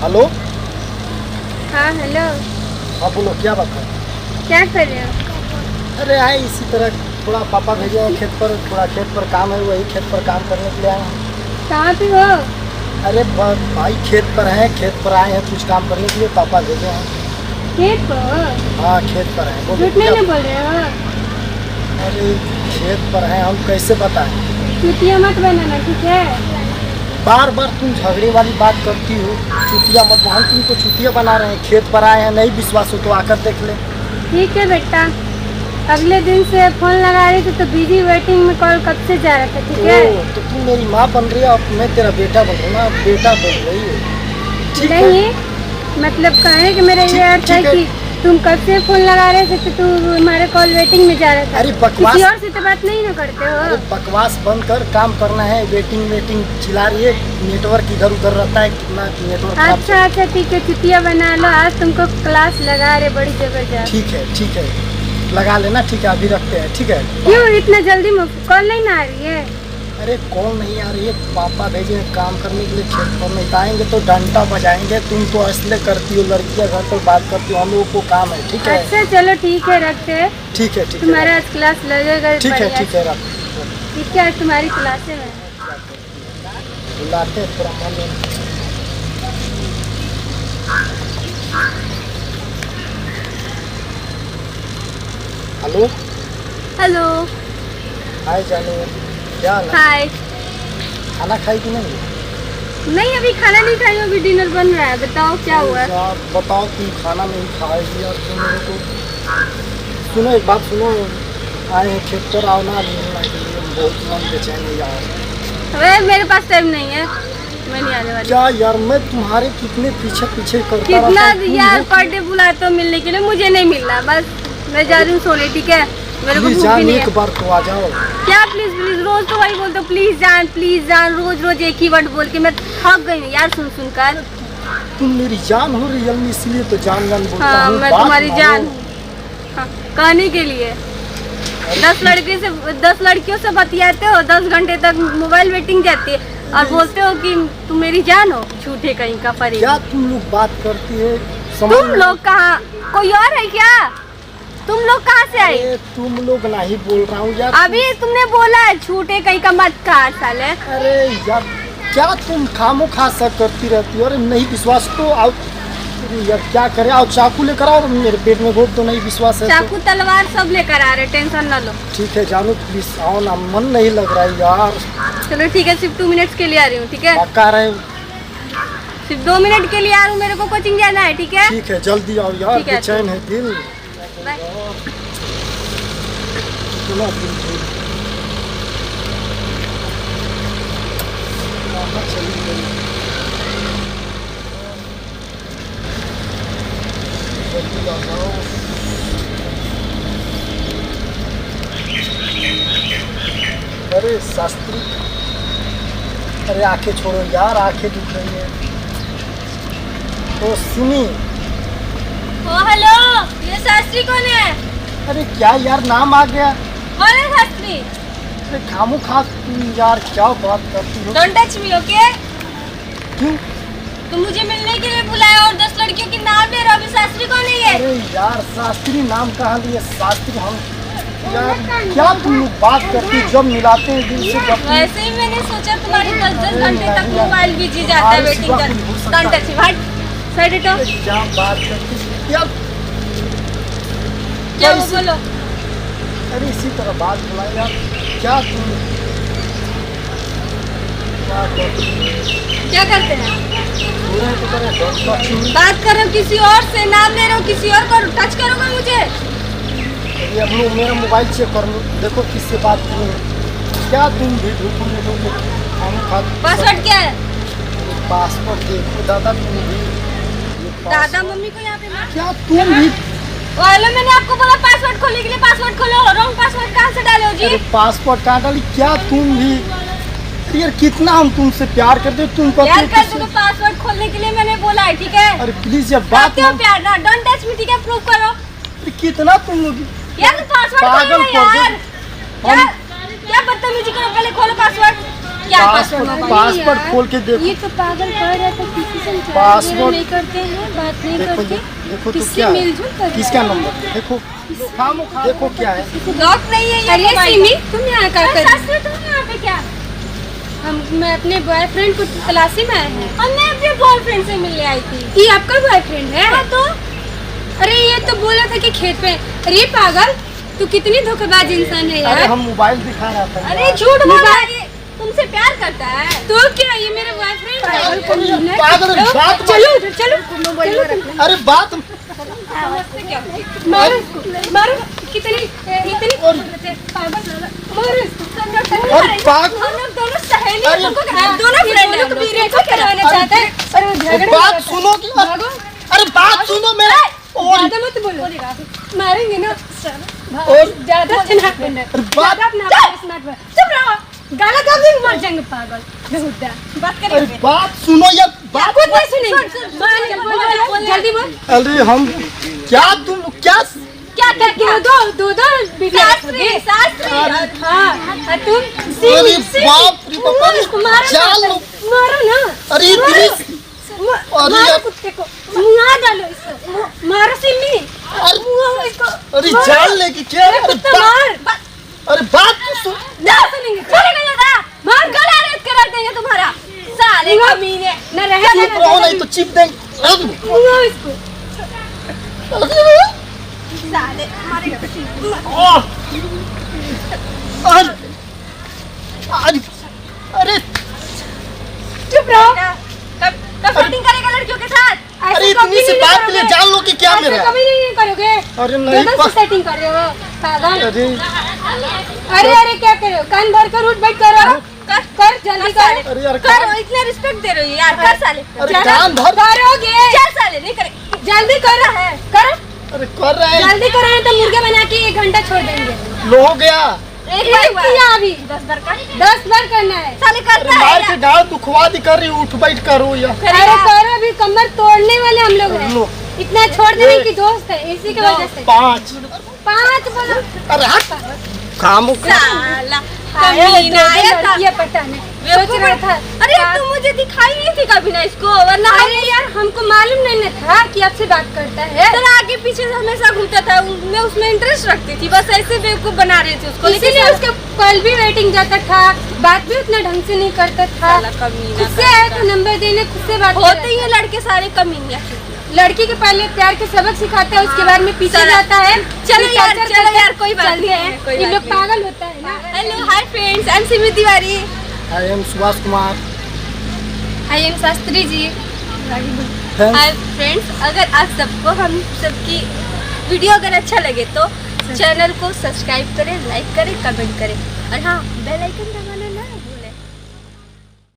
Hello. हाँ hello. हाँ बोलो, क्या बात है? क्या कर रहे हो? अरे आए इसी तरह, थोड़ा पापा भेजे हैं खेत पर, थोड़ा खेत पर काम है, वही खेत पर काम करने के लिए आए हैं। कहाँ पे हो? अरे भाई खेत पर हैं, खेत पर आए हैं कुछ काम करने के लिए, पापा भेजे हैं। खेत पर हो? हाँ खेत पर हैं। बोलो झूठ नहीं क्या? ना बोल रहे हो? अरे खेत पर हैं, हम कैसे बताएं? चुतिया मत बनाना, ठीक है? बार बार तुम झगड़े वाली बात करती हो, चुतिया मत। हम तुमको चुतिया बना रहे हैं, खेत पर आए हैं, नहीं विश्वास हो तो आकर देख ले। ठीक है बेटा, अगले दिन से फोन लगा रही थी तो बिजी वेटिंग में कॉल कब से जा रहा था, ठीक है? तो तुम मेरी माँ बन रही है और मैं तेरा बेटा बन रहा हूँ ना, बेटा बन रही है। ठीक है? नहीं, मतलब कहने कि मेरा ये अर्थ है कि तुम कब से फोन लगा रहे थे तो हमारे कॉल वेटिंग में जा रहा था। अरे बकवास, किसी और से तो बात नहीं ना करते हो? अरे बकवास बंद कर, काम करना है। वेटिंग वेटिंग चिल्ला रही है, नेटवर्क इधर उधर रहता है, कितना नेटवर्क खराब अच्छा अच्छा ठीक है, चुतिया बना लो। आज तुमको क्लास लगा रहे बड़ी जबरदस्त। ठीक है लगा लेना। ठीक है अभी रखते हैं, ठीक है? क्यों इतना जल्दी कॉल नहीं ना आ रही है? अरे कौन नहीं आ रही है, पापा भेजे हैं काम करने के लिए खेत पर, नहीं आएंगे तो डंडा बजाएंगे। तुम तो इसलिए करती हो, लड़कियां घर पर बात करती हो, हम लोगों को काम है। ठीक है? अच्छा चलो ठीक है, रखते हैं। ठीक है तुम्हारा आज क्लास लगेगा। ठीक है रख। ठीक है, आज तुम्हारी क्लासे में बुलाते हैं थोड़ा मन में। हेलो। हेलो। हाय जानू, क्या हाल है? हाय। खाना खाई कि नहीं? नहीं अभी खाना नहीं खाई हूँ, अभी डिनर बन रहा है। बताओ क्या हुआ? यार बताओ, तुम खाना नहीं खाएगी यार तुम मेरे को। सुनो एक बात सुनो, आए हैं खेत पर, आओ ना मिलना के लिए, बहुत मन बेचैन है यार। अरे मेरे पास टाइम नहीं है, मैं नहीं आने वाली। क्या यार, मैं तुम्हारे कितने पीछे पीछे करता कितना रहता हूँ। यार पर डे बुलाते हो मिलने के लिए, मुझे नहीं मिल रहा। बस मैं जा रही हूँ सोने, ठीक है? मेरे को भूख भी नहीं है। एक बार तो आ जाओ। क्या प्लीज प्लीज, रोज तो वही बोलते हो, प्लीज जान, रोज रोज एक ही वर्ड बोल के मैं थक गई हूँ यार सुन कर। तुम मेरी जान हो रियल में, इसलिए तो जान बोलता हाँ हूँ। मैं तुम्हारी जान हूँ। हाँ, कहने के लिए 10 लड़कियों से बतियाते हो, 10 घंटे तक मोबाइल वेटिंग जाती है और बोलते हो कि तुम मेरी जान हो। झूठे कहीं का परी। क्या तुम लोग बात करती है? तुम लोग कहाँ, कोई और है क्या? तुम लोग कहाँ से आए? तुम लोग नहीं बोल रहा हूँ यार। अभी तुमने बोला है झूठे कहीं का मत कहा साले। अरे यार क्या तुम खामो खा सब करती रहती हो? अरे नहीं विश्वास तो आओ। अरे यार क्या करे, आओ चाकू लेकर आओ, मेरे पेट में घोट। तो नहीं विश्वास है चाकू तलवार सब लेकर आ रहे, टेंशन न लो। ठीक है जानू प्लीज आओ ना, मन नहीं लग रहा है यार। चलो ठीक है, सिर्फ 2 मिनट्स के लिए आ रही हूँ, ठीक है? पक्का रहे? सिर्फ 2 मिनट के लिए आ रहा हूँ, मेरे को कोचिंग जाना है, ठीक है? ठीक है जल्दी आओ यार, ठीक है, बेचैन है दिल। बाय। इतना दिल है। कहाँ चली गई? जल्दी आ जाओ। अरे शास्त्री, अरे आंखें छोड़ो यार, आंखें दुख रही है। तो सुनी। ओ हेलो, ये शास्त्री कौन है? अरे क्या यार नाम आ गया? कौन है शास्त्री? अरे खामो खा तुम यार क्या बात करती हो? Don't touch me, okay? क्यों? तुम मुझे मिलने के लिए बुलाया और 10 लड़कियों के नाम ले रहे हो। अभी शास्त्री कौन है ये? अरे यार शास्त्री नाम कहाँ लिए? शास्त्री हम यार, क्या तुम लोग बात करती हो? जब मिलाते हैं दिल से जब वैसे ही मैंने सोचा तुम्हारी 10 घंटे तक मोबाइल बिजी जाता है वेटिंग कर। डोंट टच मी, हट साइड हटो। क्या बात करती हो? यार क्या वो बोलो? अरे इसी तरह बात बोला यार, क्या तुम क्या करती हो? क्या करते हैं? पूरा तो करे don't touch me। बात कर रहे हो किसी और से, नाम ले रहे हो किसी और को, टच करोगे मुझे? अरे अब लोग मेरा मोबाइल चेक कर लो, देखो किससे बात की है। क्या तुम भी ढूंढो मेरे को? पासवर्ड क्या है? पासपोर्ट देखो दादा, तुम भी दादा मम्मी को यहाँ पे क्या तुम भी? हेलो, मैंने आपको बोला पासवर्ड खोलने के लिए, पासवर्ड खोलो। रॉन्ग पासवर्ड कहाँ से डाले हो जी? अरे पासपोर्ट कहाँ डाली? क्या तुम भी? यार कितना हम तुमसे प्यार करते हो, तुम यार कर दो, पासवर्ड खोलने के लिए मैंने बोला है, ठीक है? अरे प्लीज यार बात करते हो प्यार ना, डोंट टच मी, ठीक है? प्रूव करो कितना तुम लोग यार। पासवर्ड खोलो यार। क्या बदतमीजी करो, पहले खोलो पासवर्ड। क्या पासवर्ड? पासपोर्ट खोल के देखो। ये तो पागल कर रहा था किसी पासवर्ड नहीं करते हैं, बात नहीं देखो करते, देखो तो किससे क्या है? मिलजुल कर किसका नंबर देखो देखो क्या है लॉक नहीं है ये। अरे सिमी तुम यहाँ क्या कर रही हो? तुम यहाँ पे क्या? मैं अपने बॉयफ्रेंड को तलाशी में आए हैं। और मैं अपने बॉयफ्रेंड से मिलने आई थी। ये आपका बॉयफ्रेंड है? हाँ तो अरे ये तो बोला था कि खेत पे। अरे पागल तू कितनी धोखेबाज इंसान है यार। अरे हम मोबाइल दिखा रहा था अरे झूठ बोल रहा है, तुमसे प्यार करता है तो क्या? ये मेरा बॉयफ्रेंड है। पागल बात चलो उधर चलो। अरे बात मारो इसको, मारो। कितनी इतनी पागल मारो इसको। और पाग हम लोग दोनों सहेली अरे दोनों फ्रेंड हैं। को करवाना चाहते हैं। अरे झगड़ा बात सुनो कि अरे बात सुनो मेरा और ज्यादा मत बोलो, मारेंगे ना। और ज्यादा स्मार्ट बन रहा है, बात ज्यादा अपना स्मार्ट बन। चुप रहो, गाला कब भी मर जाएंगे पागल। बेहुदा बात अरे करेंगे। बात सुनो या बात कुछ नहीं सुनेंगे। बोल जल्दी बोल। अरे हम क्या तुम क्या क्या क्या क्या? दो शास्त्री हाँ तुम अरे बाप रे बाप जाल मारो ना। अरे मारो यार कुत्ते को, मुँह डालो इसको, मारो सिमी। इसको अरे जाल लेके क्या अरे कुत्ता बात मार। अरे बात तो सुन ना सुनेंगे, छोड़ेगा दादा। मार गला रेत करा देंगे तुम्हारा साले कमीने। न रहे चुप रहो नहीं तो चिप देंगे मुँह इसको साले मारेगा। अरे चुप रहो। कब सेटिंग करेगा लड़कियों के साथ? अरे इतनी सी बात के लिए जान लो कि क्या मेरा कभी नहीं करोगे। अरे नहीं सेटिंग कर रहे हो पागल। अरे अरे क्या कर रहे हो? कान भर कर उठ बैठ करो। कर जल्दी कर। अरे यार करो, इतना रिस्पेक्ट दे रहे हो यार। कर साले। अरे कान भर करोगे। चल साले नहीं करे। जल्दी कर रहा है कर। अरे कर रहे हैं जल्दी कर रहे हैं तो मुर्गे बना के 1 घंटा छोड़ देंगे। लो हो गया एक किया अभी 10 बार कर। 10 बार करना है साले। करता है मार के गाल तू खुआ दी कर रही उठ बैठ करो या अरे करो, अभी कमर तोड़ने वाले हम लोग हैं। लो। इतना छोड़ देने की दोस्त है इसी की वजह से। 5 बोलो। अरे हट काम साला कमीना आया था ये पटाने। सोच रहा था अरे तुम मुझे दिखाई नहीं थी कभी ना इसको, वरना अरे यार हमको मालूम नहीं था कि आपसे बात करता है। तो आगे पीछे से हमेशा घूमता था, मैं उसमें इंटरेस्ट रखती थी, बस ऐसे बेवकूफ बना रही थी उसको। इसीलिए उसके कल भी वेटिंग जाता था, बात भी उतना ढंग से नहीं करता था। खुद से आया तो नंबर देने खुद से बात होते ही लड़के सारे कमीने। लड़की के पहले प्यार के सबक सिखाता है, उसके बाद में पीछे जाता है। चलो यार कोई बात नहीं है, ये लोग पागल होता है ना। Hello hi friends, I am Simi Tiwari. I am Subhash Kumar I am Shastri ji. Hi friends, अगर आप सबको हम सबकी वीडियो अगर अच्छा लगे तो चैनल को सब्सक्राइब करें, लाइक करें, कमेंट करें और हाँ बेल आइकन दबाना